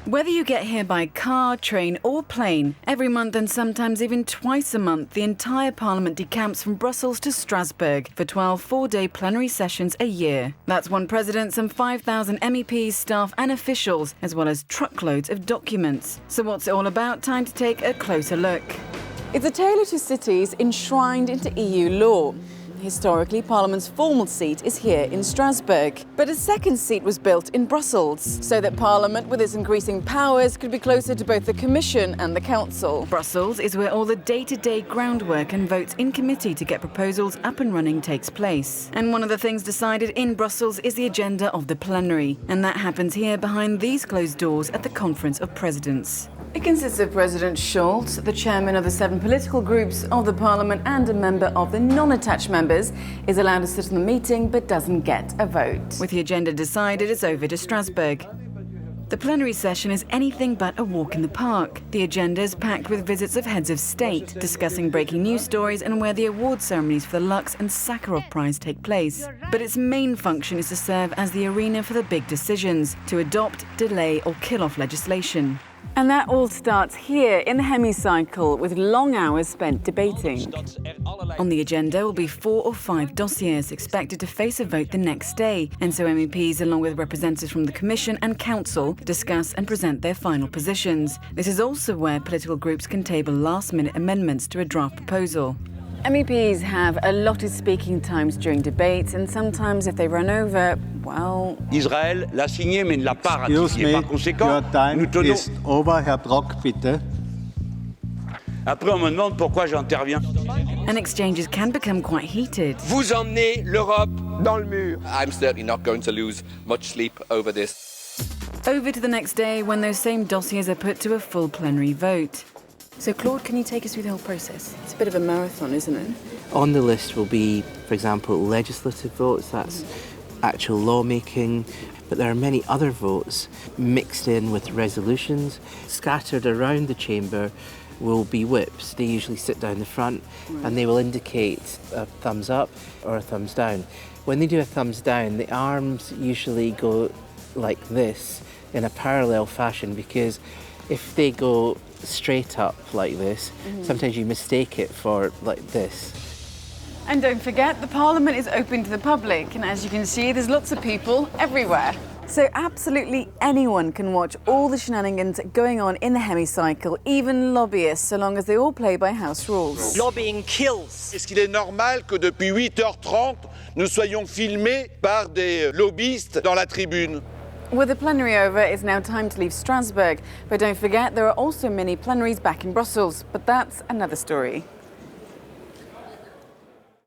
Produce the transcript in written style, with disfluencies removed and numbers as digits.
Whether you get here by car, train or plane, every month and sometimes even twice a month, the entire Parliament decamps from Brussels to Strasbourg for 12 four-day plenary sessions a year. That's one president, some 5,000 MEPs, staff and officials, as well as truckloads of documents. So what's it all about? Time to take a closer look. It's a tale of two cities enshrined into EU law. Historically, Parliament's formal seat is here in Strasbourg. But a second seat was built in Brussels, so that Parliament, with its increasing powers, could be closer to both the Commission and the Council. Brussels is where all the day-to-day groundwork and votes in committee to get proposals up and running takes place. And one of the things decided in Brussels is the agenda of the plenary. And that happens here behind these closed doors at the Conference of Presidents. It consists of President Schulz, the chairman of the 7 political groups of the Parliament and a member of the non-attached members, is allowed to sit in the meeting but doesn't get a vote. With the agenda decided, it's over to Strasbourg. The plenary session is anything but a walk in the park. The agenda is packed with visits of heads of state, discussing breaking news stories and where the award ceremonies for the Lux and Sakharov Prize take place. But its main function is to serve as the arena for the big decisions, to adopt, delay or kill off legislation. And that all starts here in the hemicycle with long hours spent debating. On the agenda will be 4 or 5 dossiers expected to face a vote the next day. And so MEPs, along with representatives from the Commission and Council, discuss and present their final positions. This is also where political groups can table last-minute amendments to a draft proposal. MEPs have allotted speaking times during debates, and sometimes if they run over, well... Israël l'a signé mais ne l'a pas ratifié. Par conséquent, nous tenons... over, Herr Brock, bitte. Après, on me demande pourquoi j'interviens. And exchanges can become quite heated. Vous emmenez l'Europe dans le mur. I'm certainly not going to lose much sleep over this. Over to the next day when those same dossiers are put to a full plenary vote. So, Claude, can you take us through the whole process? It's a bit of a marathon, isn't it? On the list will be, for example, legislative votes, that's actual lawmaking, but there are many other votes mixed in with resolutions. Scattered around the chamber will be whips. They usually sit down the front and they will indicate a thumbs up or a thumbs down. When they do a thumbs down, the arms usually go like this in a parallel fashion, because if they go straight up like this, sometimes you mistake it for like this. And don't forget, the Parliament is open to the public, and as you can see, there's lots of people everywhere. So absolutely anyone can watch all the shenanigans going on in the hemicycle, even lobbyists, so long as they all play by house rules. Lobbying kills. Est-ce qu'il est normal que depuis 8h30, nous soyons filmés par des lobbyistes dans la tribune? With the plenary over, it's now time to leave Strasbourg. But don't forget, there are also many plenaries back in Brussels. But that's another story.